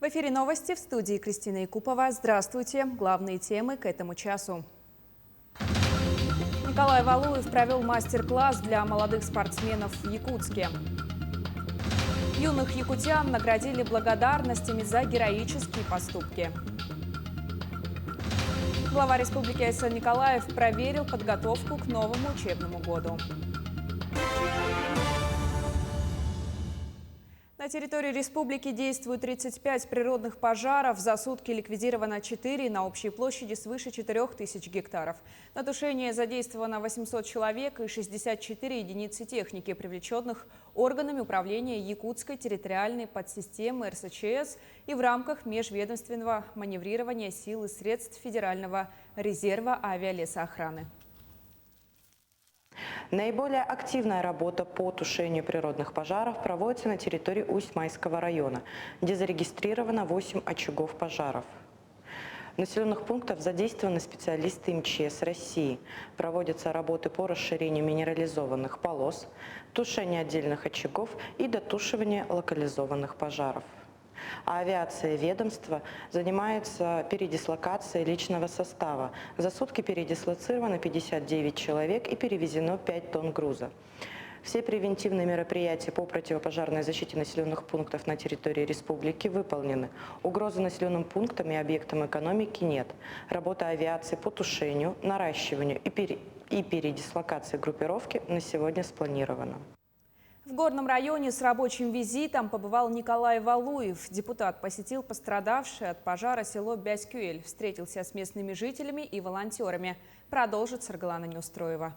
В эфире новости, в студии Кристина Якупова. Здравствуйте. Главные темы к этому часу. Николай Валуев провел мастер-класс для молодых спортсменов в Якутске. Юных якутян наградили благодарностями за героические поступки. Глава Республики Аясен Николаев проверил подготовку к новому учебному году. На территории республики действуют 35 природных пожаров. За сутки ликвидировано 4 на общей площади свыше 4000 гектаров. На тушение задействовано 800 человек и 64 единицы техники, привлеченных органами управления Якутской территориальной подсистемы РСЧС и в рамках межведомственного маневрирования сил и средств Федерального резерва авиалесоохраны. Наиболее активная работа по тушению природных пожаров проводится на территории Усть-Майского района, где зарегистрировано 8 очагов пожаров. В населенных пунктах задействованы специалисты МЧС России. Проводятся работы по расширению минерализованных полос, тушению отдельных очагов и дотушиванию локализованных пожаров. А авиация ведомства занимается передислокацией личного состава. За сутки передислоцировано 59 человек и перевезено 5 тонн груза. Все превентивные мероприятия по противопожарной защите населенных пунктов на территории республики выполнены. Угрозы населенным пунктам и объектам экономики нет. Работа авиации по тушению, наращиванию и передислокации группировки на сегодня спланирована. В Горном районе с рабочим визитом побывал Николай Валуев. Депутат посетил пострадавшее от пожара село Бяськюэль, встретился с местными жителями и волонтерами. Продолжит Саргалана Неустроева.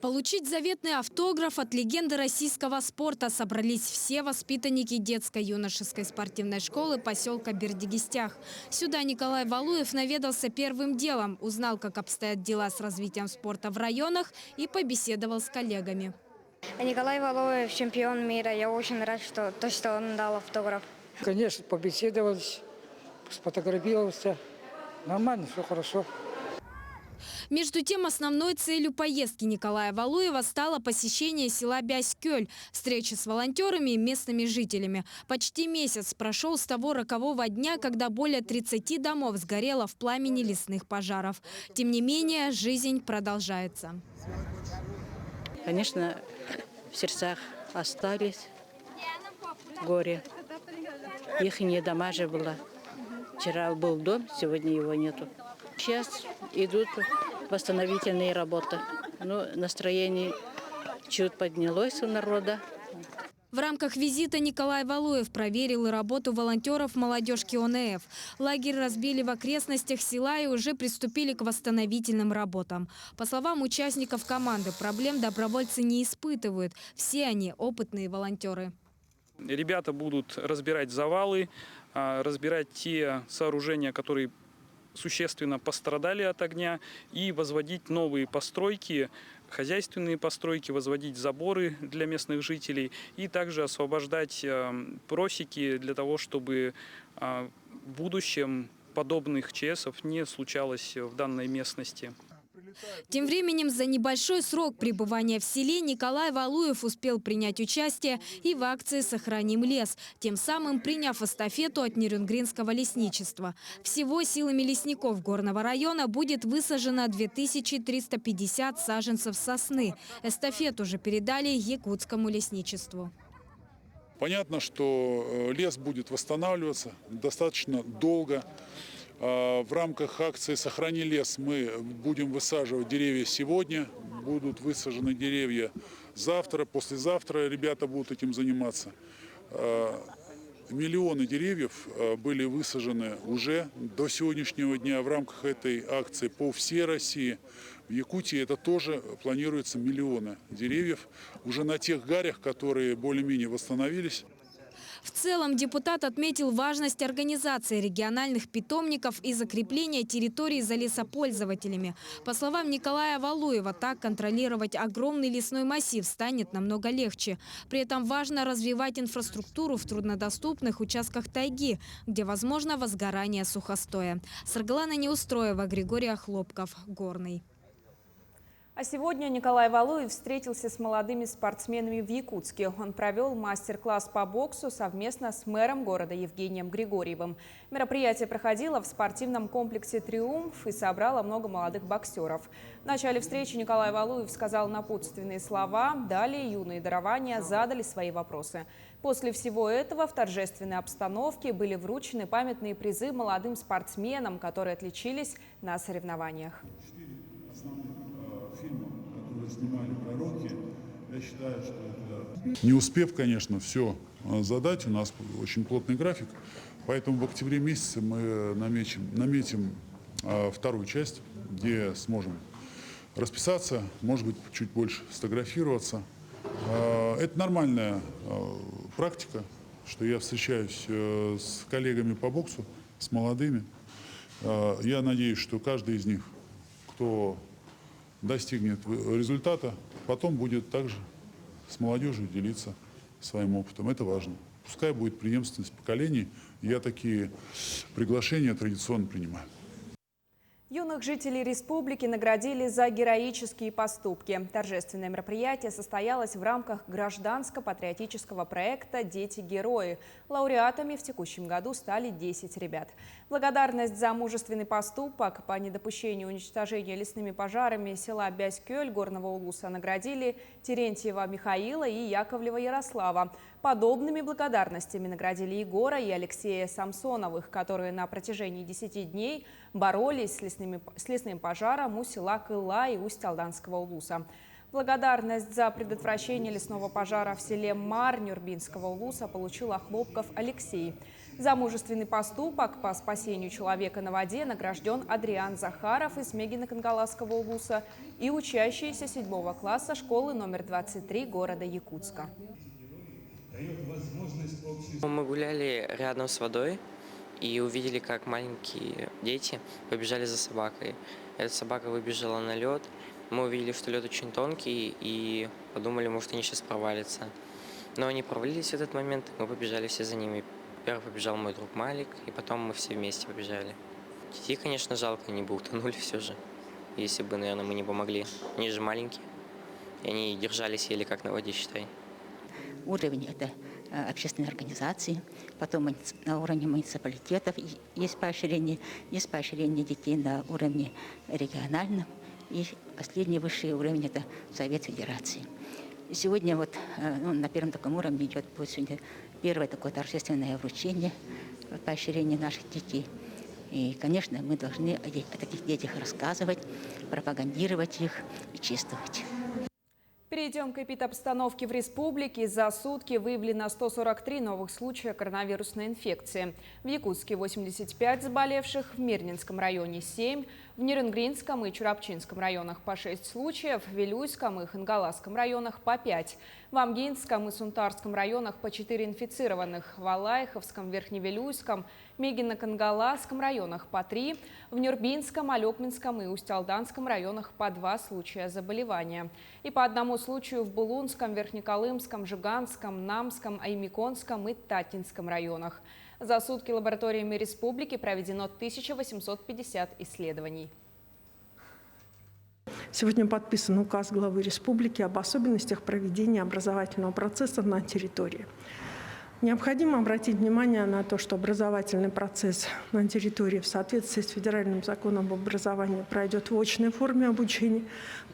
Получить заветный автограф от легенды российского спорта собрались все воспитанники детско-юношеской спортивной школы поселка Бердигистях. Сюда Николай Валуев наведался первым делом, узнал, как обстоят дела с развитием спорта в районах и побеседовал с коллегами. Николай Валуев чемпион мира. Я очень рад, что он дал автограф. Конечно, побеседовались, сфотографировался. Нормально, все хорошо. Между тем, основной целью поездки Николая Валуева стало посещение села Бяськюэль, встреча с волонтерами и местными жителями. Почти месяц прошел с того рокового дня, когда более 30 домов сгорело в пламени лесных пожаров. Тем не менее, жизнь продолжается. Конечно, в сердцах остались горе. Их дома же было. Вчера был дом, сегодня его нету. Сейчас идут восстановительные работы. Настроение чуть поднялось у народа. В рамках визита Николай Валуев проверил и работу волонтеров молодежки ОНФ. Лагерь разбили в окрестностях села и уже приступили к восстановительным работам. По словам участников команды, проблем добровольцы не испытывают. Все они опытные волонтеры. Ребята будут разбирать завалы, разбирать те сооружения, которые существенно пострадали от огня, и возводить новые постройки, хозяйственные постройки, возводить заборы для местных жителей и также освобождать просеки для того, чтобы в будущем подобных ЧСов не случалось в данной местности. Тем временем за небольшой срок пребывания в селе Николай Валуев успел принять участие и в акции «Сохраним лес», тем самым приняв эстафету от Нерюнгринского лесничества. Всего силами лесников Горного района будет высажено 2350 саженцев сосны. Эстафету же передали Якутскому лесничеству. Понятно, что лес будет восстанавливаться достаточно долго. В рамках акции «Сохрани лес» мы будем высаживать деревья сегодня, будут высажены деревья завтра, послезавтра ребята будут этим заниматься. Миллионы деревьев были высажены уже до сегодняшнего дня в рамках этой акции по всей России. В Якутии это тоже планируется миллионы деревьев уже на тех гарях, которые более-менее восстановились. В целом депутат отметил важность организации региональных питомников и закрепления территорий за лесопользователями. По словам Николая Валуева, так контролировать огромный лесной массив станет намного легче. При этом важно развивать инфраструктуру в труднодоступных участках тайги, где возможно возгорание сухостоя. Саргалана Неустроева, Григорий Охлопков, Горный. А сегодня Николай Валуев встретился с молодыми спортсменами в Якутске. Он провел мастер-класс по боксу совместно с мэром города Евгением Григорьевым. Мероприятие проходило в спортивном комплексе «Триумф» и собрало много молодых боксеров. В начале встречи Николай Валуев сказал напутственные слова, далее юные дарования задали свои вопросы. После всего этого в торжественной обстановке были вручены памятные призы молодым спортсменам, которые отличились на соревнованиях. Которые снимали пророки, я считаю, что это... Не успев, конечно, все задать, у нас очень плотный график, поэтому в октябре месяце мы наметим вторую часть, где сможем расписаться, может быть, чуть больше сфотографироваться. Это нормальная практика, что я встречаюсь с коллегами по боксу, с молодыми. Я надеюсь, что каждый из них, кто достигнет результата, потом будет также с молодежью делиться своим опытом. Это важно. Пускай будет преемственность поколений. Я такие приглашения традиционно принимаю. Юных жителей республики наградили за героические поступки. Торжественное мероприятие состоялось в рамках гражданско-патриотического проекта «Дети-герои». Лауреатами в текущем году стали 10 ребят. Благодарность за мужественный поступок по недопущению уничтожения лесными пожарами села Бязькёль Горного Улуса наградили Терентьева Михаила и Яковлева Ярослава. Подобными благодарностями наградили Егора и Алексея Самсоновых, которые на протяжении 10 дней боролись с лесным пожаром у села Кыла и Усть-Алданского Улуса. Благодарность за предотвращение лесного пожара в селе Мар Нюрбинского Улуса получил Охлопков Алексей. За мужественный поступок по спасению человека на воде награжден Адриан Захаров из Мегино-Кангаласского Улуса и учащиеся 7 класса школы номер 23 города Якутска. Мы гуляли рядом с водой и увидели, как маленькие дети побежали за собакой. Эта собака выбежала на лед. Мы увидели, что лед очень тонкий, и подумали, может, они сейчас провалятся. Но они провалились в этот момент, мы побежали все за ними. Первый побежал мой друг Малик, и потом мы все вместе побежали. Детей, конечно, жалко, они бы утонули все же, если бы, наверное, мы не помогли. Они же маленькие, и они держались еле как на воде, считай. Уровень – это общественные организации, потом на уровне муниципалитетов есть поощрение детей на уровне региональном, и последний высший уровень – это Совет Федерации. И сегодня вот на первом таком уровне идет сегодня первое такое торжественное вручение, поощрение наших детей. И, конечно, мы должны о таких детях рассказывать, пропагандировать их и чествовать. Перейдем к эпидобстановке в республике. За сутки выявлено 143 новых случая коронавирусной инфекции. В Якутске 85 заболевших, в Мирнинском районе 7, в Нерюнгринском и Чурапчинском районах по 6 случаев, в Вилюйском и Хангаласском районах по 5, в Амгинском и Сунтарском районах по 4 инфицированных, в Алайховском, Верхневилюйском, Мегино-Кангаласском районах по 3, в Нюрбинском, Алёкминском и Усть-Алданском районах по 2 случая заболевания. И по одному случаю в Булунском, Верхнеколымском, Жиганском, Намском, Аймиконском и Татинском районах. За сутки лабораториями республики проведено 1850 исследований. Сегодня подписан указ главы республики об особенностях проведения образовательного процесса на территории. Необходимо обратить внимание на то, что образовательный процесс на территории в соответствии с федеральным законом об образовании пройдет в очной форме обучения.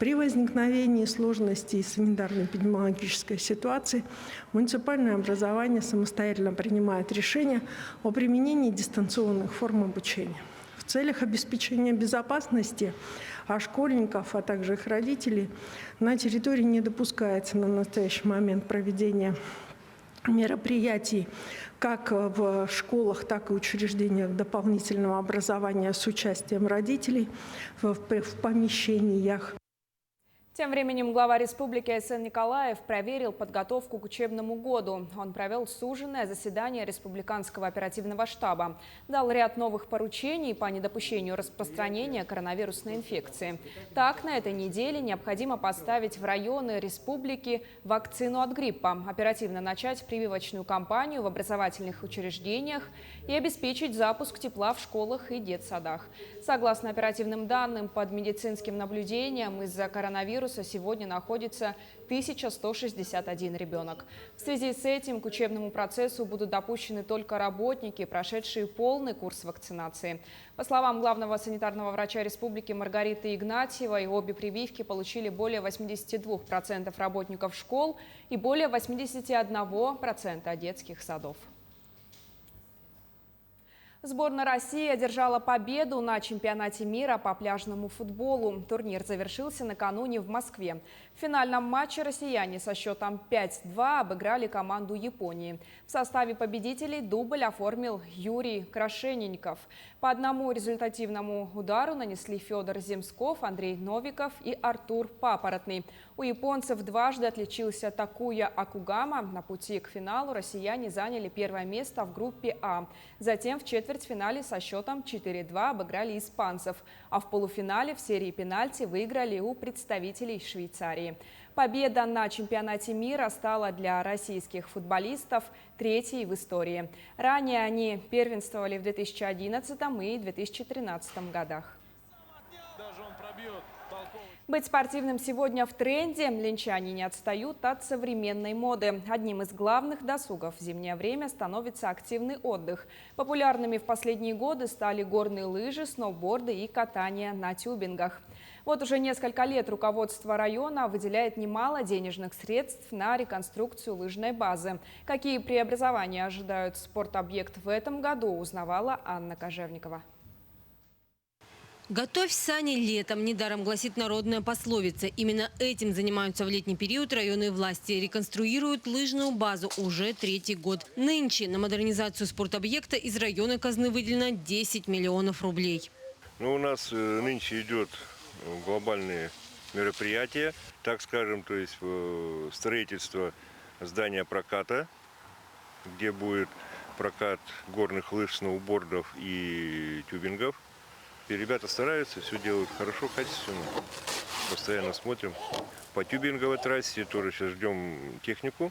При возникновении сложностей санитарно-эпидемиологической ситуации муниципальное образование самостоятельно принимает решение о применении дистанционных форм обучения. В целях обеспечения безопасности школьников, а также их родителей на территории не допускается на настоящий момент проведения мероприятий как в школах, так и учреждениях дополнительного образования с участием родителей в помещениях. Тем временем глава республики Айсен Николаев проверил подготовку к учебному году. Он провел суженное заседание Республиканского оперативного штаба, дал ряд новых поручений по недопущению распространения коронавирусной инфекции. Так, на этой неделе необходимо поставить в районы республики вакцину от гриппа, оперативно начать прививочную кампанию в образовательных учреждениях и обеспечить запуск тепла в школах и детсадах. Согласно оперативным данным, под медицинским наблюдением из-за коронавируса сегодня находится 1161 ребенок. В связи с этим к учебному процессу будут допущены только работники, прошедшие полный курс вакцинации. По словам главного санитарного врача республики Маргариты Игнатьевой, обе прививки получили более 82% работников школ и более 81% детских садов. Сборная России одержала победу на чемпионате мира по пляжному футболу. Турнир завершился накануне в Москве. В финальном матче россияне со счетом 5-2 обыграли команду Японии. В составе победителей дубль оформил Юрий Крашенинников. По одному результативному удару нанесли Федор Земсков, Андрей Новиков и Артур Папоротный. У японцев дважды отличился Такуя Акугама. На пути к финалу россияне заняли первое место в группе А. Затем в четвертьфинале со счетом 4-2 обыграли испанцев, а в полуфинале в серии пенальти выиграли у представителей Швейцарии. Победа на чемпионате мира стала для российских футболистов третьей в истории. Ранее они первенствовали в 2011 и 2013 годах. Быть спортивным сегодня в тренде. Ленчане не отстают от современной моды. Одним из главных досугов в зимнее время становится активный отдых. Популярными в последние годы стали горные лыжи, сноуборды и катание на тюбингах. Вот уже несколько лет руководство района выделяет немало денежных средств на реконструкцию лыжной базы. Какие преобразования ожидают спортобъект в этом году, узнавала Анна Кожевникова. «Готовь сани летом», недаром гласит народная пословица. Именно этим занимаются в летний период районные власти. Реконструируют лыжную базу уже третий год. Нынче на модернизацию спортобъекта из районной казны выделено 10 миллионов рублей. У нас нынче идет глобальные мероприятия, так скажем, то есть строительство здания проката, где будет прокат горных лыж, сноубордов и тюбингов. И ребята стараются, все делают хорошо, качественно. Постоянно смотрим. По тюбинговой трассе тоже сейчас ждем технику.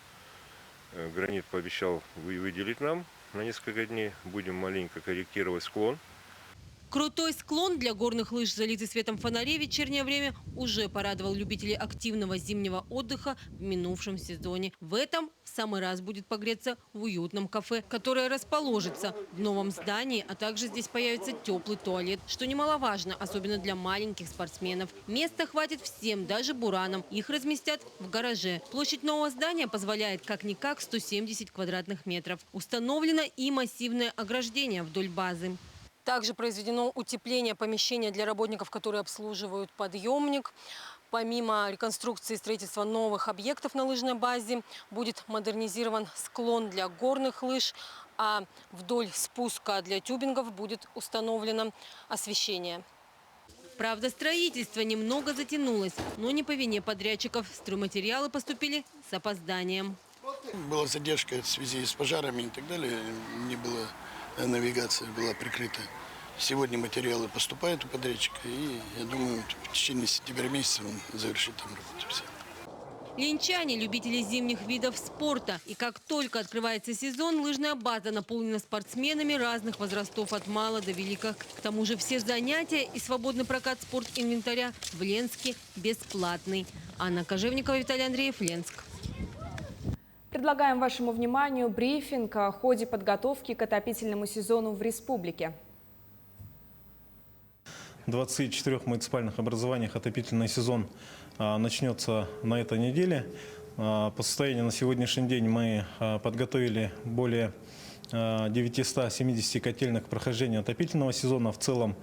Гранит пообещал выделить нам на несколько дней. Будем маленько корректировать склон. Крутой склон для горных лыж, залитый светом фонарей в вечернее время, уже порадовал любителей активного зимнего отдыха в минувшем сезоне. В этом в самый раз будет погреться в уютном кафе, которое расположится в новом здании, а также здесь появится теплый туалет, что немаловажно, особенно для маленьких спортсменов. Места хватит всем, даже буранам. Их разместят в гараже. Площадь нового здания позволяет как-никак 170 квадратных метров. Установлено и массивное ограждение вдоль базы. Также произведено утепление помещения для работников, которые обслуживают подъемник. Помимо реконструкции и строительства новых объектов на лыжной базе, будет модернизирован склон для горных лыж, а вдоль спуска для тюбингов будет установлено освещение. Правда, строительство немного затянулось, но не по вине подрядчиков. Стройматериалы поступили с опозданием. Была задержка в связи с пожарами и так далее. Не было навигация, была прикрыта. Сегодня материалы поступают у подрядчика, и я думаю, в течение сентября месяца он завершит там работу все. Ленчане – любители зимних видов спорта. И как только открывается сезон, лыжная база наполнена спортсменами разных возрастов от мала до велика. К тому же все занятия и свободный прокат спортинвентаря в Ленске бесплатный. Анна Кожевникова, Виталий Андреев, Ленск. Предлагаем вашему вниманию брифинг о ходе подготовки к отопительному сезону в республике. В 24 муниципальных образованиях отопительный сезон начнется на этой неделе. По состоянию на сегодняшний день мы подготовили более 970 котельных к прохождению отопительного сезона. В целом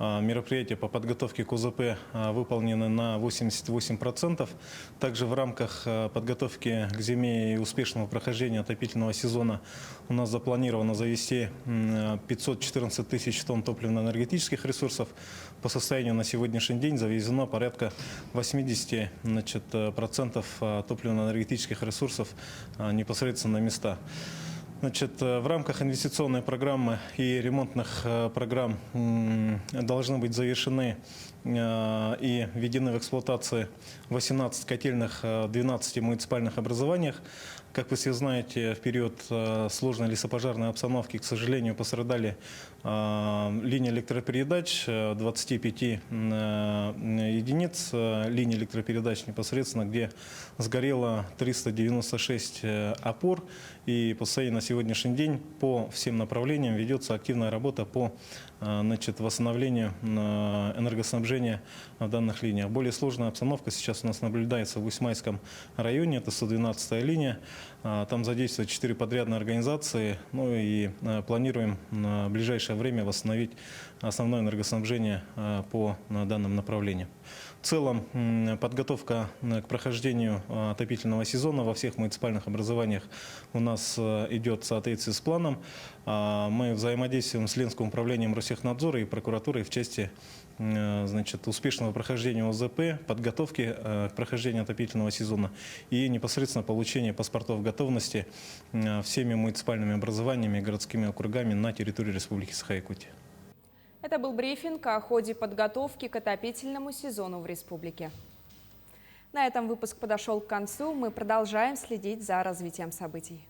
мероприятия по подготовке к ОЗП выполнены на 88%. Также в рамках подготовки к зиме и успешного прохождения отопительного сезона у нас запланировано завести 514 тысяч тонн топливно-энергетических ресурсов. По состоянию на сегодняшний день завезено порядка 80% топливно-энергетических ресурсов непосредственно на места. В рамках инвестиционной программы и ремонтных программ должны быть завершены и введены в эксплуатацию 18 котельных в 12 муниципальных образованиях. Как вы все знаете, в период сложной лесопожарной обстановки, к сожалению, пострадали линии электропередач, 25 единиц линий электропередач непосредственно, где сгорело 396 опор. И по состоянию на сегодняшний день по всем направлениям ведется активная работа по восстановлению энергоснабжения в данных линиях. Более сложная обстановка сейчас у нас наблюдается в Усть-Майском районе, это 112-я линия. Там задействуют 4 подрядные организации, и планируем в ближайшее время восстановить основное энергоснабжение по данным направлениям. В целом подготовка к прохождению отопительного сезона во всех муниципальных образованиях у нас идет в соответствии с планом. Мы взаимодействуем с Ленским управлением Ростехнадзора и прокуратурой в части успешного прохождения ОЗП, подготовки к прохождению отопительного сезона и непосредственно получения паспортов готовности всеми муниципальными образованиями и городскими округами на территории Республики Саха-Якутия. Это был брифинг о ходе подготовки к отопительному сезону в республике. На этом выпуск подошел к концу. Мы продолжаем следить за развитием событий.